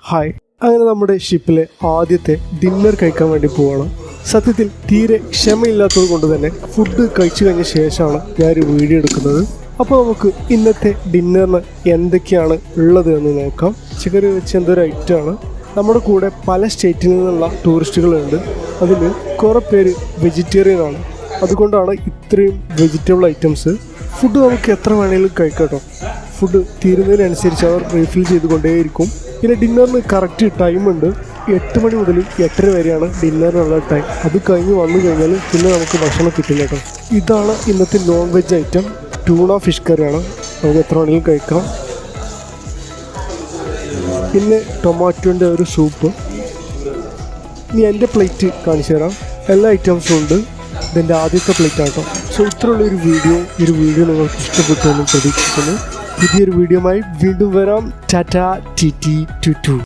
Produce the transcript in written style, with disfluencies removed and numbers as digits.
Hi, അങ്ങനെ നമ്മുടെ ഷിപ്പിലെ ആദ്യത്തെ ഡിന്നർ കഴിക്കാൻ വേണ്ടി പോവാണ്. സത്യത്തിൽ തീരെ ക്ഷമയില്ലാത്തത് കൊണ്ട് തന്നെ ഫുഡ് കഴിച്ചു കഴിഞ്ഞ ശേഷമാണ് ഞാനൊരു വീഡിയോ എടുക്കുന്നത്. അപ്പോൾ നമുക്ക് ഇന്നത്തെ ഡിന്നറിന് എന്തൊക്കെയാണ് ഉള്ളത് എന്ന് നോക്കാം. ചിക്കൻ വെച്ച് എന്തൊരു ഐറ്റമാണ്. നമ്മുടെ കൂടെ പല സ്റ്റേറ്റിൽ നിന്നുള്ള ടൂറിസ്റ്റുകളുണ്ട്. അതിൽ കുറേ പേര് വെജിറ്റേറിയൻ ആണ്. അതുകൊണ്ടാണ് ഇത്രയും വെജിറ്റബിൾ ഐറ്റംസ്. ഫുഡ് നമുക്ക് എത്ര വേണമെങ്കിലും കഴിക്കാം. ഫുഡ് തീരുന്നതിനനുസരിച്ച് അവർ റീഫിൽ ചെയ്തുകൊണ്ടേയിരിക്കും. പിന്നെ ഡിന്നറിന് കറക്റ്റ് ടൈമുണ്ട്. 8 മണി മുതൽ 8:30 വരെയാണ് ഡിന്നറിനുള്ള ടൈം. അത് കഴിഞ്ഞ് വന്നു കഴിഞ്ഞാൽ പിന്നെ നമുക്ക് ഭക്ഷണം കിട്ടില്ല കേട്ടോ. ഇതാണ് ഇന്നത്തെ non veg item. Tuna fish കറിയാണ്. നമുക്ക് എത്ര വേണമെങ്കിലും കഴിക്കാം. പിന്നെ ടൊമാറ്റോൻ്റെ ഒരു സൂപ്പ്. ഇനി എൻ്റെ പ്ലേറ്റ് കാണിച്ചു തരാം. എല്ലാ ഐറ്റംസും ഉണ്ട്. ഇതെൻ്റെ ആദ്യത്തെ പ്ലേറ്റ് ആട്ടോ. സോ ഇത്രയുള്ളൊരു വീഡിയോ നിങ്ങൾക്ക് ഇഷ്ടപ്പെട്ടു എന്ന് പ്രതീക്ഷിക്കുന്നു. പുതിയൊരു വീഡിയോയുമായി വീണ്ടും വരാം. ടാറ്റാ ടി ടി ടു ടു.